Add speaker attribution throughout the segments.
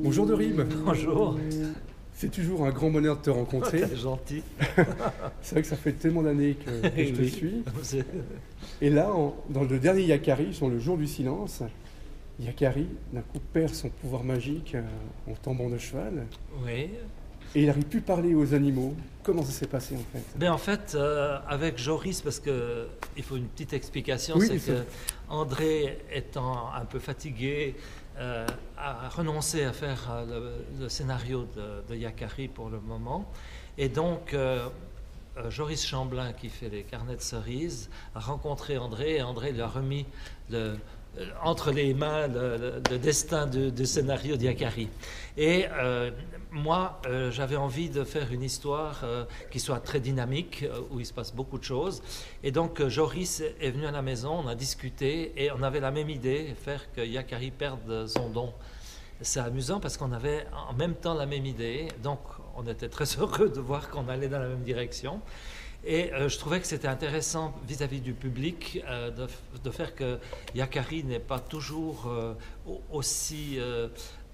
Speaker 1: Bonjour Dorib.
Speaker 2: Bonjour.
Speaker 1: C'est toujours un grand bonheur de te rencontrer.
Speaker 2: T'es gentil.
Speaker 1: C'est vrai que ça fait tellement d'années que je te
Speaker 2: Oui.
Speaker 1: suis. Et là, dans le dernier Yakari, sur le jour du silence, Yakari, d'un coup, perd son pouvoir magique en tombant de cheval.
Speaker 2: Oui.
Speaker 1: Et il n'arrive plus à parler aux animaux. Comment ça s'est passé en fait?
Speaker 2: Ben en fait, avec Joris, parce qu'il faut une petite explication,
Speaker 1: Oui,
Speaker 2: c'est
Speaker 1: c'est
Speaker 2: que André, étant un peu fatigué, a renoncé à faire le scénario de Yakari pour le moment. Et donc, Joris Chamblin, qui fait les carnets de cerises, a rencontré André et André lui a remis entre les mains le destin du scénario d'Yakari. Et moi, j'avais envie de faire une histoire qui soit très dynamique, où il se passe beaucoup de choses. Et donc, Joris est venu à la maison, on a discuté et on avait la même idée, faire que Yakari perde son don. C'est amusant parce qu'on avait en même temps la même idée, donc on était très heureux de voir qu'on allait dans la même direction. Et je trouvais que c'était intéressant vis-à-vis du public de faire que Yakari n'est pas toujours aussi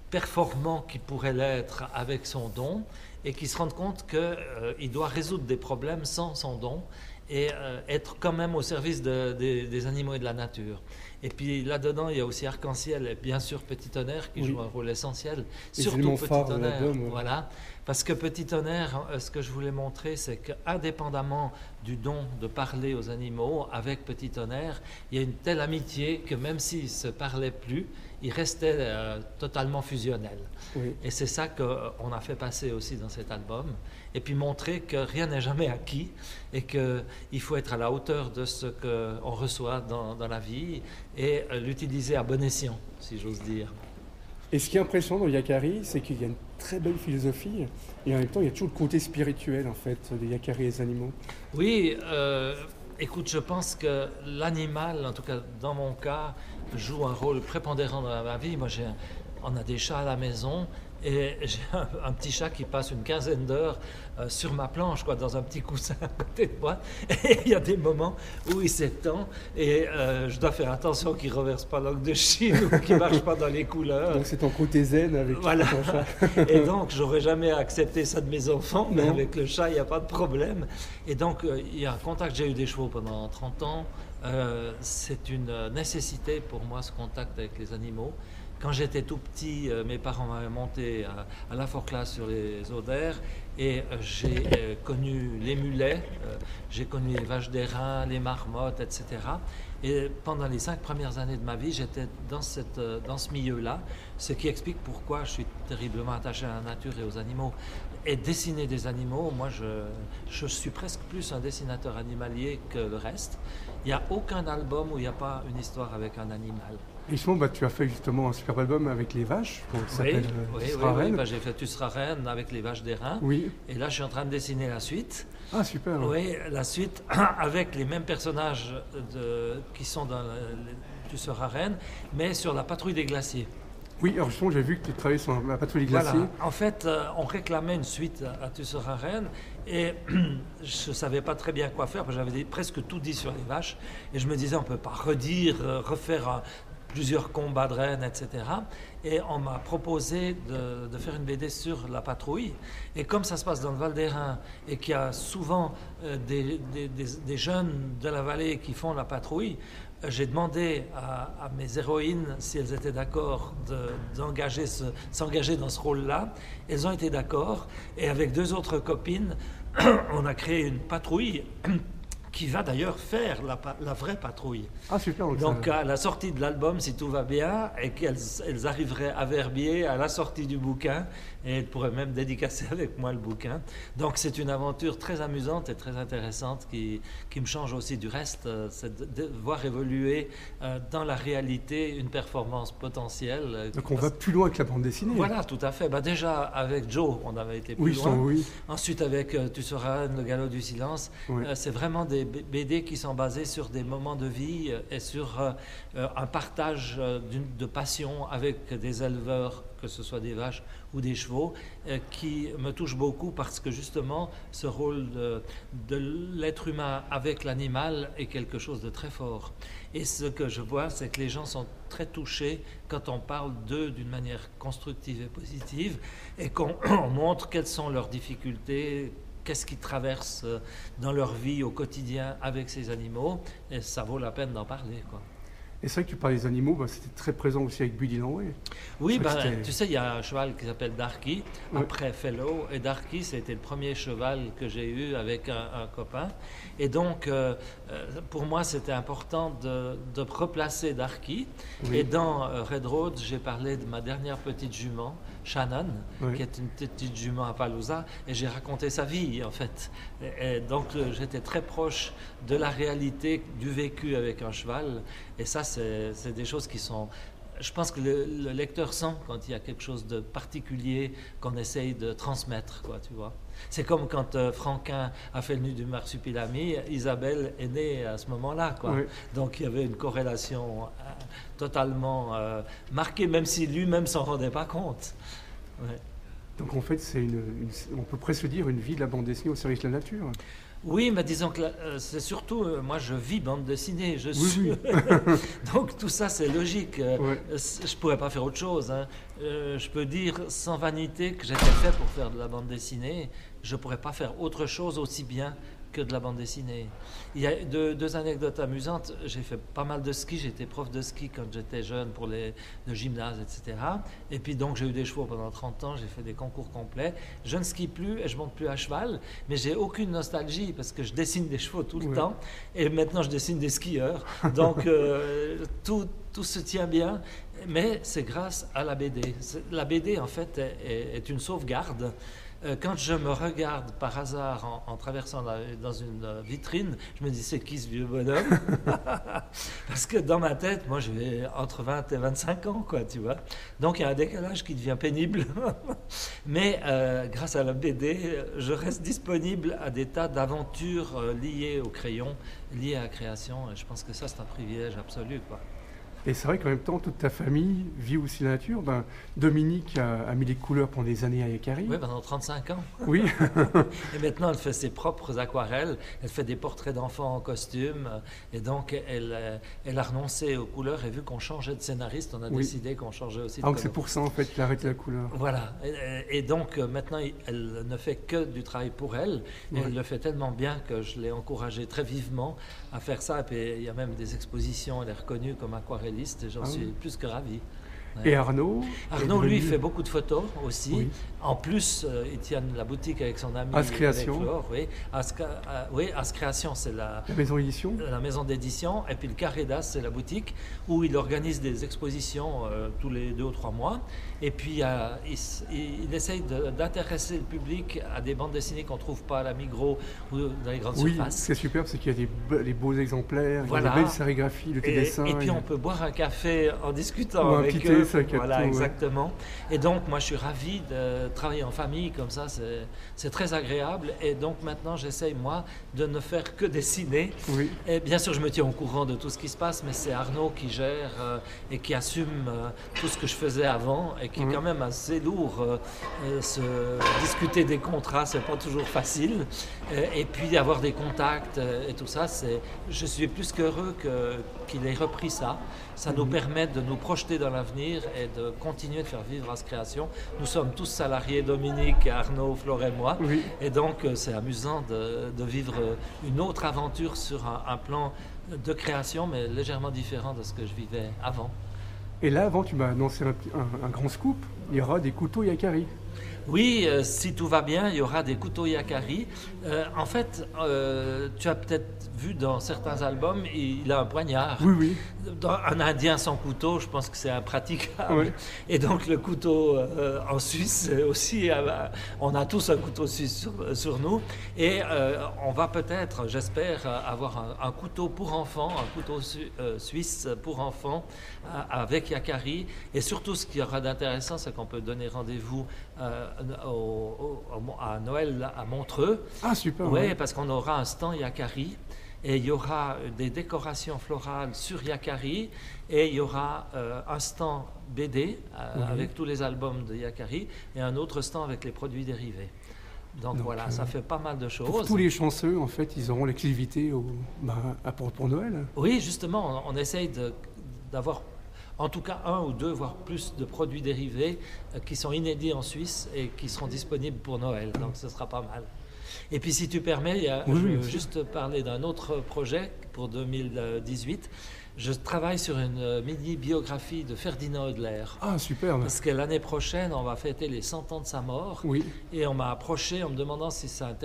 Speaker 2: performant qu'il pourrait l'être avec son don et qu'il se rende compte qu'il doit résoudre des problèmes sans son don et être quand même au service des animaux et de la nature. Et puis là-dedans, il y a aussi Arc-en-Ciel et bien sûr Petit Tonnerre qui joue un rôle essentiel, surtout Petit Tonnerre. Voilà. Parce que Petit Tonnerre, ce que je voulais montrer, c'est qu'indépendamment du don de parler aux animaux, avec Petit Tonnerre, il y a une telle amitié que même s'ils ne se parlaient plus, ils restaient totalement fusionnels.
Speaker 1: Oui.
Speaker 2: Et c'est ça qu'on a fait passer aussi dans cet album. Et puis montrer que rien n'est jamais acquis et qu'il faut être à la hauteur de ce qu'on reçoit dans la vie et l'utiliser à bon escient, si j'ose dire.
Speaker 1: Et ce qui est impressionnant dans Yakari, c'est qu'il y a une très belle philosophie et en même temps, il y a toujours le côté spirituel en fait des Yakari et des animaux.
Speaker 2: Oui, écoute, je pense que l'animal, en tout cas dans mon cas, joue un rôle prépondérant dans ma vie. Moi, on a des chats à la maison et j'ai un petit chat qui passe une quinzaine d'heures sur ma planche, quoi, dans un petit coussin à côté de moi. Et il y a des moments où il s'étend et je dois faire attention qu'il ne reverse pas l'encre de Chine ou qu'il ne marche pas dans les couleurs.
Speaker 1: Donc c'est ton côté zen avec
Speaker 2: Voilà.
Speaker 1: ton chat.
Speaker 2: Et donc, j'aurais jamais accepté ça de mes enfants, mais avec le chat, il n'y a pas de problème. Et donc, il y a un contact. J'ai eu des chevaux pendant 30 ans. C'est une nécessité pour moi, ce contact avec les animaux. Quand j'étais tout petit, mes parents m'avaient monté à la Forclaz sur les Odères et j'ai connu les mulets, j'ai connu les vaches d'airain, les marmottes, etc. Et pendant les 5 premières années de ma vie, j'étais dans ce milieu-là, ce qui explique pourquoi je suis terriblement attaché à la nature et aux animaux. Et dessiner des animaux, moi je suis presque plus un dessinateur animalier que le reste. Il n'y a aucun album où il n'y a pas une histoire avec un animal.
Speaker 1: Et justement, tu as fait justement un superbe album avec les vaches, qui s'appelle
Speaker 2: Oui,
Speaker 1: Tu seras reine.
Speaker 2: j'ai fait Tu seras reine avec les vaches d'airain.
Speaker 1: Oui.
Speaker 2: Et là, je suis en train de dessiner la suite.
Speaker 1: Ah, super.
Speaker 2: Oui, la suite avec les mêmes personnages qui sont dans Tu seras reine, mais sur la patrouille des glaciers.
Speaker 1: Oui, alors justement, j'ai vu que tu travaillais sur la patrouille des glaciers.
Speaker 2: Voilà. En fait, on réclamait une suite à Tu seras reine et je ne savais pas très bien quoi faire parce que j'avais presque tout dit sur les vaches et je me disais on ne peut pas refaire plusieurs combats de reines, etc. Et on m'a proposé de faire une BD sur la patrouille. Et comme ça se passe dans le Val d'Airain et qu'il y a souvent des jeunes de la vallée qui font la patrouille, j'ai demandé à mes héroïnes si elles étaient d'accord s'engager dans ce rôle-là. Elles ont été d'accord. Et avec 2 autres copines, on a créé une patrouille qui va d'ailleurs faire la vraie patrouille.
Speaker 1: Ah, super.
Speaker 2: Donc à la sortie de l'album, si tout va bien, et qu'elles arriveraient à Verbier à la sortie du bouquin, et elles pourraient même dédicacer avec moi le bouquin. Donc c'est une aventure très amusante et très intéressante qui me change aussi du reste, c'est de voir évoluer dans la réalité une performance potentielle.
Speaker 1: Donc on va plus loin que la bande dessinée.
Speaker 2: Voilà, tout à fait. Déjà avec Joe, on avait été plus loin.
Speaker 1: Oui.
Speaker 2: Ensuite avec Tu seras reine, le galop du silence,
Speaker 1: Oui.
Speaker 2: c'est vraiment des des BD qui sont basés sur des moments de vie et sur un partage de passion avec des éleveurs, que ce soit des vaches ou des chevaux, qui me touche beaucoup parce que justement ce rôle de l'être humain avec l'animal est quelque chose de très fort. Et ce que je vois, c'est que les gens sont très touchés quand on parle d'eux d'une manière constructive et positive et qu'on montre quelles sont leurs difficultés, qu'est-ce qu'ils traversent dans leur vie au quotidien avec ces animaux, et ça vaut la peine d'en parler, quoi.
Speaker 1: Et c'est vrai que tu parles des animaux, c'était très présent aussi avec Buddy Langway.
Speaker 2: Oui, tu sais, il y a un cheval qui s'appelle Darky, après Fellow, et Darky, c'était le premier cheval que j'ai eu avec un copain. Et donc, pour moi, c'était important de replacer Darky. Oui. Et dans Red Road, j'ai parlé de ma dernière petite jument, Shannon, qui est une petite jument à Palooza, et j'ai raconté sa vie, en fait. Et donc, j'étais très proche de la réalité du vécu avec un cheval, et ça, c'est des choses qui sont... Je pense que le lecteur sent quand il y a quelque chose de particulier qu'on essaye de transmettre, quoi, tu vois. C'est comme quand Franquin a fait le nu du marsupilami, Isabelle est née à ce moment-là, quoi. Oui. Donc il y avait une corrélation totalement marquée, même si lui-même s'en rendait pas compte. Ouais.
Speaker 1: Donc en fait, on peut presque dire une vie de la bande dessinée au service de la nature.
Speaker 2: Oui, mais disons que c'est surtout, moi je vis bande dessinée, je
Speaker 1: suis... Oui.
Speaker 2: Donc tout ça c'est logique, je ne pourrais pas faire autre chose. Hein. Je peux dire sans vanité que j'étais fait pour faire de la bande dessinée, je ne pourrais pas faire autre chose aussi bien que de la bande dessinée. Il y a deux anecdotes amusantes. J'ai fait pas mal de ski, j'étais prof de ski quand j'étais jeune pour le gymnase, etc. Et puis donc j'ai eu des chevaux pendant 30 ans, j'ai fait des concours complets. Je ne skie plus et je monte plus à cheval, mais j'ai aucune nostalgie parce que je dessine des chevaux tout le temps et maintenant je dessine des skieurs. Donc tout se tient bien, mais c'est grâce à la BD. La BD en fait est une sauvegarde. Quand je me regarde par hasard en traversant dans une vitrine, je me dis c'est qui ce vieux bonhomme? Parce que dans ma tête, moi j'ai entre 20 et 25 ans, quoi, tu vois. Donc il y a un décalage qui devient pénible. Mais grâce à la BD, je reste disponible à des tas d'aventures liées au crayon, liées à la création. Et je pense que ça c'est un privilège absolu, quoi.
Speaker 1: Et c'est vrai qu'en même temps, toute ta famille vit aussi la nature. Dominique a mis les couleurs pendant des années à Yakari.
Speaker 2: Oui, pendant 35 ans.
Speaker 1: Oui.
Speaker 2: Et maintenant, elle fait ses propres aquarelles. Elle fait des portraits d'enfants en costume. Et donc, elle a renoncé aux couleurs. Et vu qu'on changeait de scénariste, on a décidé qu'on changeait aussi de
Speaker 1: donc c'est pour ça, en fait, qu'elle a arrêté la couleur.
Speaker 2: Voilà. Et donc, maintenant, elle ne fait que du travail pour elle. Et elle le fait tellement bien que je l'ai encouragée très vivement à faire ça. Et puis, il y a même des expositions. Elle est reconnue comme aquarelliste. Et j'en suis plus que ravi.
Speaker 1: Ouais. Et Arnaud,
Speaker 2: lui, fait beaucoup de photos aussi. Oui. En plus, il tient la boutique avec son ami
Speaker 1: As-Création.
Speaker 2: Oui, As-Création, c'est la
Speaker 1: maison d'édition.
Speaker 2: La maison d'édition. Et puis le Carré d'As, c'est la boutique où il organise des expositions tous les 2 ou 3 mois. Et puis, il essaye d'intéresser le public à des bandes dessinées qu'on ne trouve pas à la Migros ou dans les grandes surfaces.
Speaker 1: Oui, ce qui est super, c'est qu'il y a des beaux exemplaires, il y a des belles sérigraphies, de tes dessins.
Speaker 2: Et puis, on peut boire un café en discutant avec eux. Voilà, exactement. Et donc, moi, je suis ravi de travailler en famille comme ça. C'est très agréable. Et donc, maintenant, j'essaye, moi, de ne faire que dessiner. Oui. Et bien sûr, je me tiens au courant de tout ce qui se passe, mais c'est Arnaud qui gère et qui assume tout ce que je faisais avant et qui est quand même assez lourd. Discuter des contrats, c'est pas toujours facile. Et puis, avoir des contacts et tout ça, je suis plus qu'heureux qu'il ait repris ça. Ça nous permet de nous projeter dans l'avenir et de continuer de faire vivre As-Création. Nous sommes tous salariés, Dominique, Arnaud, Flore et moi. Oui. Et donc, c'est amusant de vivre une autre aventure sur un plan de création, mais légèrement différent de ce que je vivais avant.
Speaker 1: Et là, avant, tu m'as annoncé un grand scoop. Il y aura des couteaux Yakari.
Speaker 2: Oui, si tout va bien, il y aura des couteaux Yakari. En fait, tu as peut-être vu dans certains albums, il a un poignard.
Speaker 1: Oui, oui.
Speaker 2: Un Indien sans couteau, je pense que c'est impraticable. Oui. Et donc le couteau en Suisse aussi, on a tous un couteau suisse sur nous. Et on va peut-être, j'espère, avoir un couteau pour enfants, un couteau suisse pour enfants avec Yakari. Et surtout, ce qu'il y aura d'intéressant, c'est qu'on peut donner rendez-vous à Noël à Montreux.
Speaker 1: Ah, super.
Speaker 2: Oui, parce qu'on aura un stand Yakari. Et il y aura des décorations florales sur Yakari et il y aura un stand BD avec tous les albums de Yakari et un autre stand avec les produits dérivés. Donc voilà, ça fait pas mal de choses.
Speaker 1: Pour tous les chanceux, en fait, ils auront l'exclusivité pour Noël.
Speaker 2: Oui, justement, on essaye d'avoir en tout cas 1 ou 2, voire plus de produits dérivés qui sont inédits en Suisse et qui seront disponibles pour Noël. Donc ce sera pas mal. Et puis si tu permets, je veux juste parler d'un autre projet pour 2018. Je travaille sur une mini-biographie de Ferdinand Hodler.
Speaker 1: Ah, super.
Speaker 2: Parce que l'année prochaine, on va fêter les 100 ans de sa mort.
Speaker 1: Oui.
Speaker 2: Et on m'a approché en me demandant si ça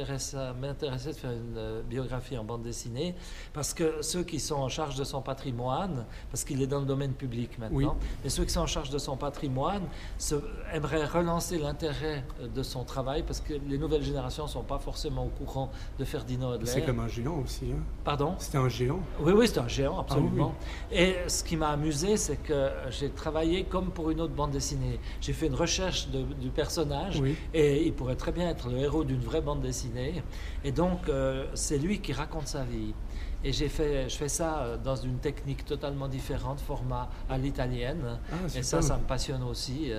Speaker 2: m'intéressait de faire une biographie en bande dessinée. Parce que ceux qui sont en charge de son patrimoine, parce qu'il est dans le domaine public maintenant, mais ceux qui sont en charge de son patrimoine aimeraient relancer l'intérêt de son travail parce que les nouvelles générations ne sont pas forcément au courant de Ferdinand Hodler.
Speaker 1: C'est comme un géant aussi. Hein.
Speaker 2: Pardon ?
Speaker 1: C'était un géant.
Speaker 2: Oui, c'était un géant, absolument.
Speaker 1: Ah, oui.
Speaker 2: Et ce qui m'a amusé, c'est que j'ai travaillé comme pour une autre bande dessinée. J'ai fait une recherche du personnage et il pourrait très bien être le héros d'une vraie bande dessinée. Et donc, c'est lui qui raconte sa vie. Et je fais ça dans une technique totalement différente, format à l'italienne. Et ça me passionne aussi.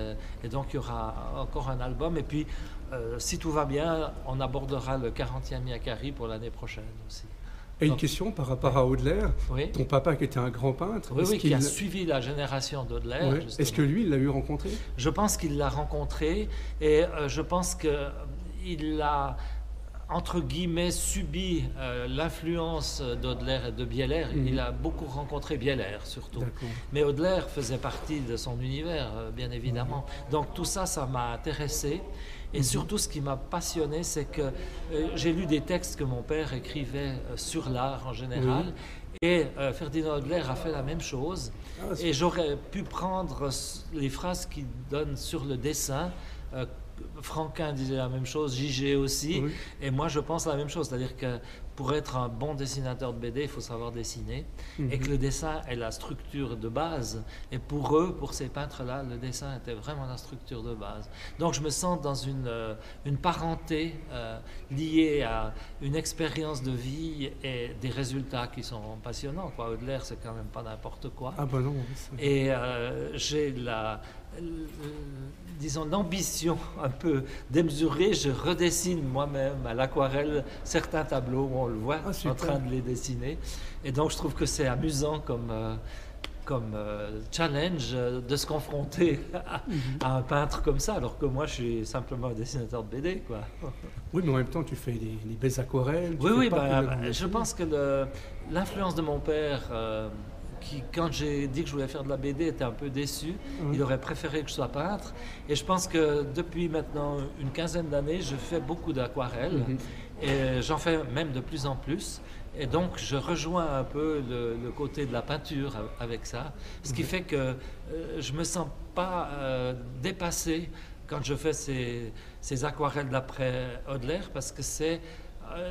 Speaker 2: Et donc, il y aura encore un album. Et puis, si tout va bien, on abordera le 40e Yakari pour l'année prochaine aussi.
Speaker 1: Et une question par rapport à Hodler, ton papa qui était un grand peintre,
Speaker 2: qui a suivi la génération d'Hodler.
Speaker 1: Est-ce que lui, il l'a eu rencontré ?
Speaker 2: Je pense qu'il l'a rencontré et je pense qu'il a, entre guillemets, subi l'influence d'Hodler et de Bieler. Il a beaucoup rencontré Bieler, surtout. Mais Hodler faisait partie de son univers, bien évidemment. Donc tout ça, ça m'a intéressé. Et surtout, ce qui m'a passionné, c'est que j'ai lu des textes que mon père écrivait sur l'art en général. Et Ferdinand Hodler a fait la même chose. Et j'aurais pu prendre les phrases qu'il donne sur le dessin. Franquin disait la même chose, J.G. aussi. Et moi, je pense la même chose. C'est-à-dire que pour être un bon dessinateur de BD, il faut savoir dessiner. Et que le dessin est la structure de base. Et pour eux, pour ces peintres-là, le dessin était vraiment la structure de base. Donc je me sens dans une parenté liée à une expérience de vie et des résultats qui sont passionnants. Hodler, c'est quand même pas n'importe quoi.
Speaker 1: Ah ben non.
Speaker 2: Et j'ai disons l'ambition un peu démesurée. Je redessine moi-même à l'aquarelle certains tableaux où on le voit en train de les dessiner. Et donc je trouve que c'est amusant comme challenge de se confronter à un peintre comme ça, alors que moi je suis simplement un dessinateur de BD, quoi.
Speaker 1: Oui, mais en même temps tu fais des belles aquarelles.
Speaker 2: Je pense que l'influence de mon père, qui, quand j'ai dit que je voulais faire de la BD, était un peu déçu. Il aurait préféré que je sois peintre. Et je pense que depuis maintenant une quinzaine d'années, je fais beaucoup d'aquarelles. Et j'en fais même de plus en plus. Et donc, je rejoins un peu le côté de la peinture avec ça. Ce qui fait que je ne me sens pas dépassé quand je fais ces aquarelles d'après Hodler, parce que c'est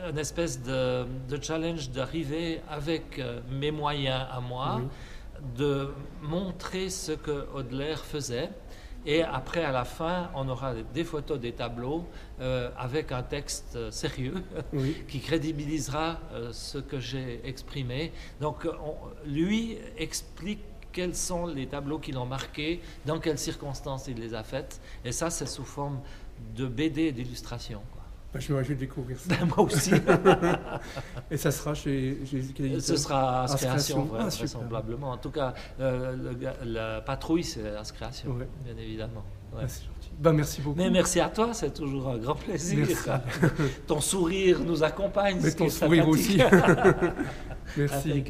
Speaker 2: une espèce de challenge d'arriver avec mes moyens à moi, de montrer ce que Hodler faisait. Et après, à la fin, on aura des photos des tableaux avec un texte sérieux qui crédibilisera ce que j'ai exprimé. Donc, lui explique quels sont les tableaux qui l'ont marqué, dans quelles circonstances il les a faites. Et ça, c'est sous forme de BD et d'illustration.
Speaker 1: Je me réjouis de découvrir ça.
Speaker 2: Moi aussi.
Speaker 1: Et ça sera chez
Speaker 2: ce sera As Création, vraisemblablement. En tout cas, la patrouille, c'est As Création, bien évidemment.
Speaker 1: C'est gentil. Merci beaucoup.
Speaker 2: Mais merci à toi, c'est toujours un grand plaisir.
Speaker 1: Merci.
Speaker 2: Ton sourire nous accompagne.
Speaker 1: Mais ton sourire aussi. Merci.